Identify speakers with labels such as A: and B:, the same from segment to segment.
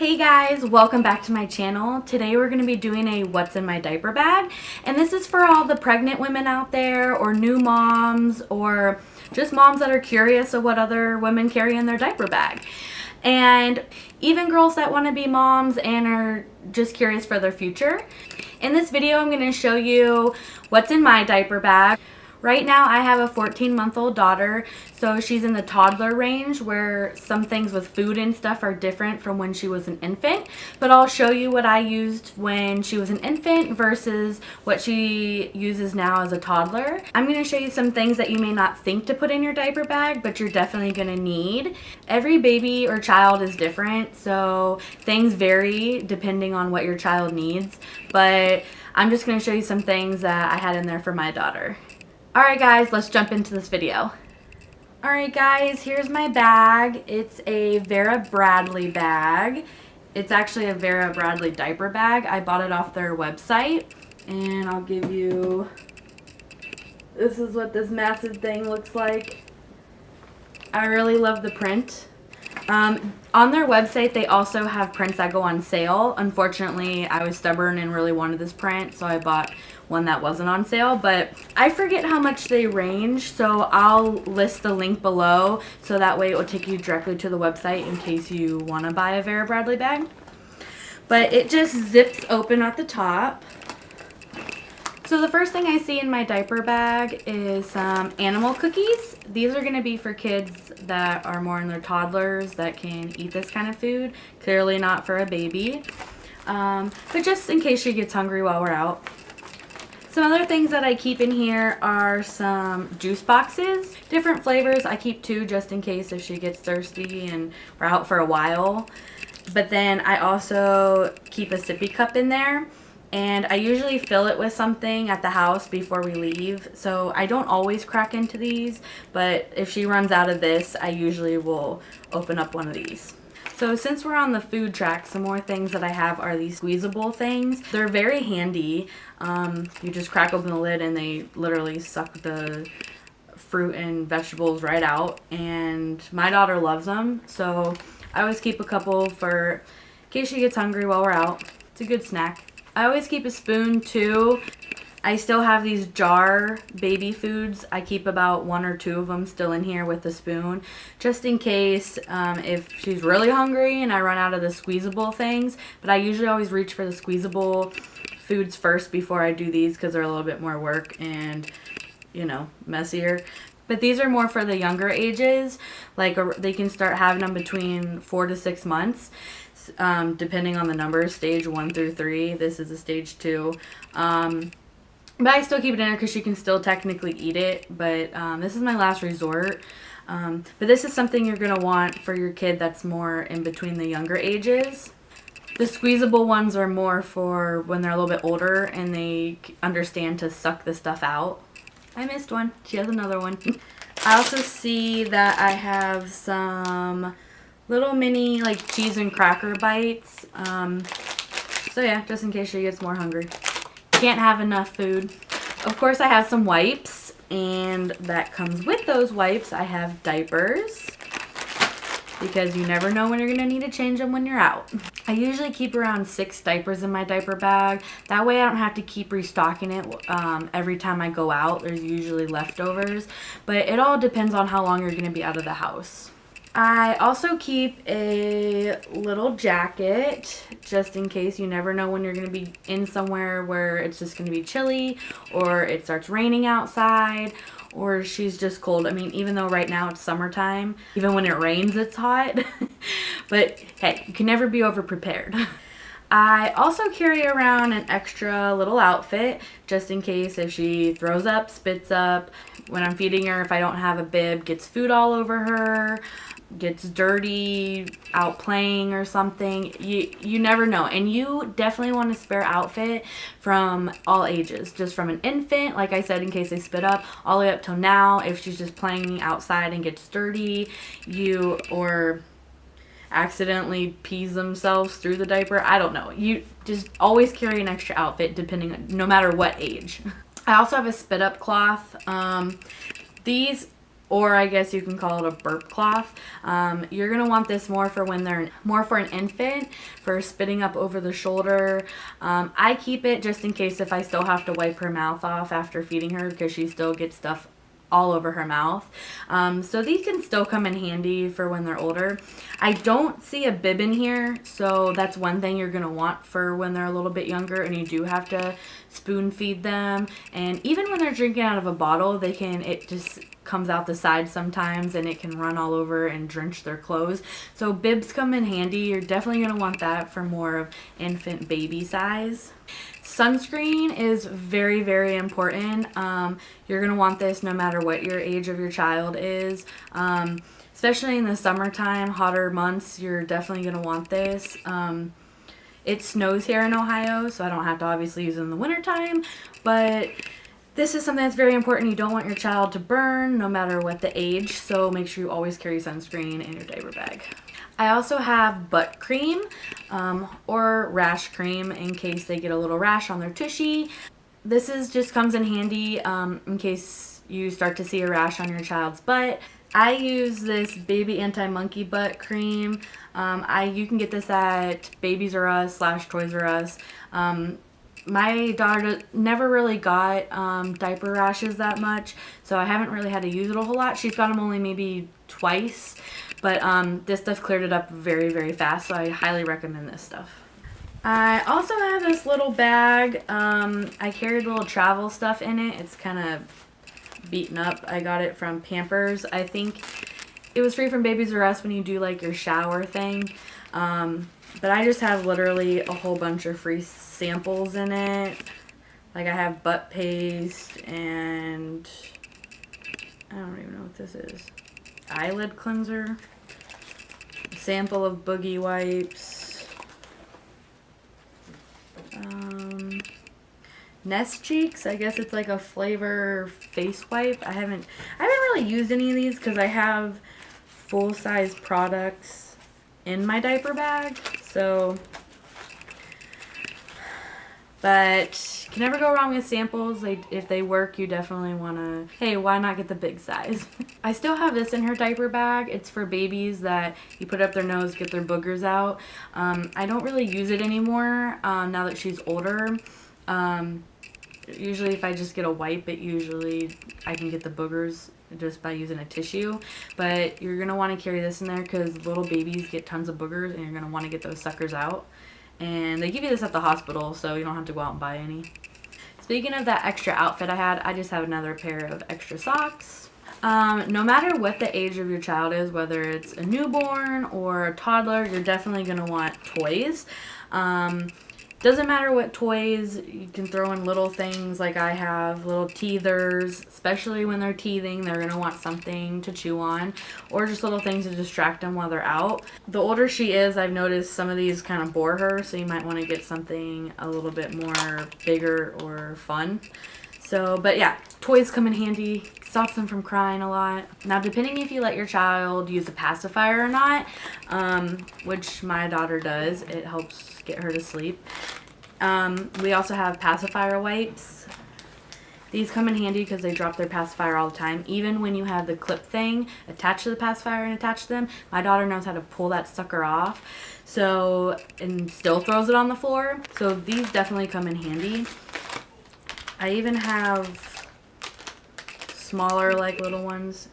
A: Hey guys, welcome back to my channel. Today we're going to be doing a what's in my diaper bag, and this is for all the pregnant women out there or new moms or just moms that are curious of what other women carry in their diaper bag, and even girls that want to be moms and are just curious for their future. In this video I'm going to show you what's in my diaper bag. Right now I have a 14-month-old daughter, so she's in the toddler range where some things with food and stuff are different from when she was an infant, but I'll show you what I used when she was an infant versus what she uses now as a toddler. I'm going to show you some things that you may not think to put in your diaper bag, but you're definitely going to need. Every baby or child is different, so things vary depending on what your child needs, but I'm just going to show you some things that I had in there for my daughter. Alright guys, let's jump into this video. Alright guys, here's my bag. It's a Vera Bradley bag. It's actually a Vera Bradley diaper bag. I bought it off their website, and I'll give you, this is what this massive thing looks like. I really love the print. On their website they also have prints that go on sale. Unfortunately, I was stubborn and really wanted this print, so I bought one that wasn't on sale, but I forget how much they range, so I'll list the link below so that way it will take you directly to the website in case you want to buy a Vera Bradley bag. But it just zips open at the top. So the first thing I see in my diaper bag is some animal cookies. These are going to be for kids that are more in their toddlers that can eat this kind of food. Clearly not for a baby, but just in case she gets hungry while we're out. Some other things that I keep in here are some juice boxes. Different flavors. I keep 2 just in case if she gets thirsty and we're out for a while. But then I also keep a sippy cup in there. And I usually fill it with something at the house before we leave. So I don't always crack into these, but if she runs out of this, I usually will open up one of these. So since we're on the food track, some more things that I have are these squeezable things. They're very handy. You just crack open the lid and they literally suck the fruit and vegetables right out. And my daughter loves them, so I always keep a couple for in case she gets hungry while we're out. It's a good snack. I always keep a spoon too. I still have these jar baby foods. I keep about 1 or 2 of them still in here with the spoon, just in case if she's really hungry and I run out of the squeezable things. But I usually always reach for the squeezable foods first before I do these because they're a little bit more work and, you know, messier. But these are more for the younger ages. Like they can start having them between 4 to 6 months. Depending on the number, stage 1 through 3. This is a stage 2. But I still keep it in there because she can still technically eat it. But this is my last resort. But this is something you're going to want for your kid that's more in between the younger ages. The squeezable ones are more for when they're a little bit older and they understand to suck the stuff out. I missed one. She has another one. I also see that I have some little mini like cheese and cracker bites. So yeah, just in case she gets more hungry. Can't have enough food. Of course I have some wipes, and that comes with those wipes I have diapers, because you never know when you're gonna need to change them when you're out. I usually keep around 6 diapers in my diaper bag. That way I don't have to keep restocking it every time I go out. There's usually leftovers, but it all depends on how long you're gonna be out of the house. I also keep a little jacket just in case. You never know when you're going to be in somewhere where it's just going to be chilly or it starts raining outside or she's just cold. I mean, even though right now it's summertime, even when it rains it's hot. But hey, you can never be over prepared. I also carry around an extra little outfit just in case if she throws up, spits up, when I'm feeding her, if I don't have a bib, gets food all over her, gets dirty out playing or something. You never know. And you definitely want a spare outfit from all ages, just from an infant, like I said, in case they spit up, all the way up till now. If she's just playing outside and gets dirty, or accidentally pees themselves through the diaper, I don't know. You just always carry an extra outfit no matter what age. I also have a spit up cloth. These or I guess you can call it a burp cloth. You're gonna want this more for when they're more for an infant, for spitting up over the shoulder. I keep it just in case if I still have to wipe her mouth off after feeding her, because she still gets stuff all over her mouth. So these can still come in handy for when they're older. I don't see a bib in here, so that's one thing you're gonna want for when they're a little bit younger and you do have to spoon feed them. And even when they're drinking out of a bottle, it just comes out the side sometimes and it can run all over and drench their clothes. So bibs come in handy. You're definitely gonna want that for more of infant baby size. Sunscreen is very, very important. You're going to want this no matter what your age of your child is. Especially in the summertime, hotter months, you're definitely going to want this. It snows here in Ohio, so I don't have to obviously use it in the wintertime, but this is something that's very important. You don't want your child to burn no matter what the age, so make sure you always carry sunscreen in your diaper bag. I also have butt cream or rash cream in case they get a little rash on their tushy. This just comes in handy in case you start to see a rash on your child's butt. I use this baby anti-monkey butt cream. You can get this at Babies R Us / Toys R Us. My daughter never really got diaper rashes that much, so I haven't really had to use it a whole lot. She's got them only maybe twice, but this stuff cleared it up very, very fast, so I highly recommend this stuff. I also have this little bag. I carried a little travel stuff in it. It's kind of beaten up. I got it from Pampers. I think it was free from Babies R Us when you do like your shower thing. But I just have literally a whole bunch of free samples in it. Like I have butt paste and I don't even know what this is. Eyelid cleanser. A sample of boogie wipes. Nest Cheeks, I guess it's like a flavor face wipe. I haven't really used any of these because I have full-size products in my diaper bag. So, but can never go wrong with samples. If they work, you definitely want to, hey, why not get the big size? I still have this in her diaper bag. It's for babies that you put up their nose, get their boogers out. I don't really use it anymore now that she's older. Usually if I just get a wipe, I can get the boogers just by using a tissue. But you're going to want to carry this in there because little babies get tons of boogers and you're going to want to get those suckers out. And they give you this at the hospital, so you don't have to go out and buy any. Speaking of that extra outfit I had, I just have another pair of extra socks. No matter what the age of your child is, whether it's a newborn or a toddler, you're definitely going to want toys. Doesn't matter what toys, you can throw in little things like I have, little teethers, especially when they're teething, they're going to want something to chew on, or just little things to distract them while they're out. The older she is, I've noticed some of these kind of bore her, so you might want to get something a little bit more bigger or fun. So, but yeah, toys come in handy, stops them from crying a lot. Now, depending if you let your child use a pacifier or not, which my daughter does, it helps get her to sleep. We also have pacifier wipes. These come in handy because they drop their pacifier all the time. Even when you have the clip thing attached to the pacifier and attached to them, my daughter knows how to pull that sucker off. So, and still throws it on the floor. So these definitely come in handy. I even have smaller like little ones.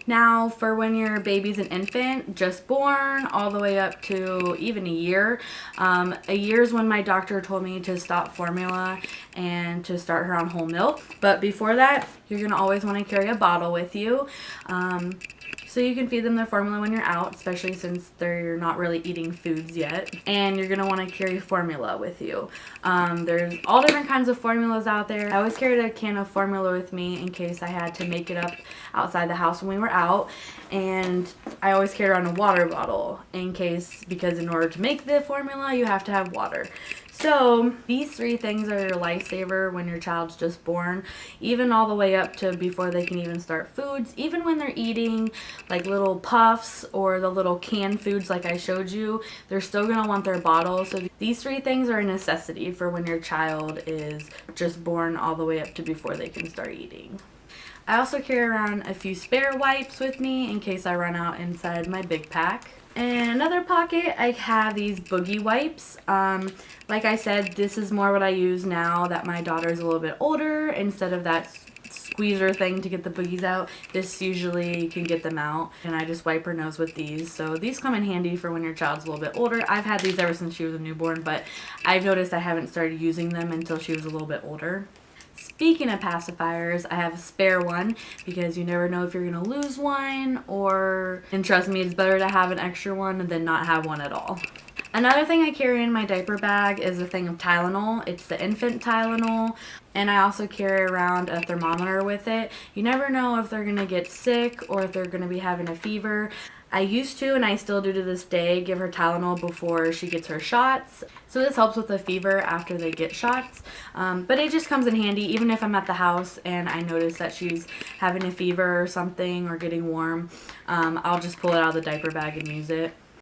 A: Now, for when your baby's an infant, just born, all the way up to even a year. A year is when my doctor told me to stop formula and to start her on whole milk. But before that, you're going to always want to carry a bottle with you. So you can feed them their formula when you're out, especially since they're not really eating foods yet. And you're going to want to carry formula with you. There's all different kinds of formulas out there. I always carried a can of formula with me in case I had to make it up outside the house when we were out. And I always carried around a water bottle because in order to make the formula, you have to have water. So these three things are your lifesaver when your child's just born, even all the way up to before they can even start foods. Even when they're eating like little puffs or the little canned foods like I showed you, they're still going to want their bottle. So these three things are a necessity for when your child is just born all the way up to before they can start eating. I also carry around a few spare wipes with me in case I run out inside my big pack. In another pocket, I have these boogie wipes. Like I said, this is more what I use now that my daughter's a little bit older. Instead of that squeezer thing to get the boogies out, this usually can get them out, and I just wipe her nose with these. So these come in handy for when your child's a little bit older. I've had these ever since she was a newborn, but I've noticed I haven't started using them until she was a little bit older. Speaking of pacifiers, I have a spare one because you never know if you're going to lose one, and trust me, it's better to have an extra one than not have one at all. Another thing I carry in my diaper bag is a thing of Tylenol. It's the infant Tylenol, and I also carry around a thermometer with it. You never know if they're going to get sick or if they're going to be having a fever. I used to, and I still do to this day, give her Tylenol before she gets her shots. So this helps with the fever after they get shots. But it just comes in handy even if I'm at the house and I notice that she's having a fever or something or getting warm. I'll just pull it out of the diaper bag and use it.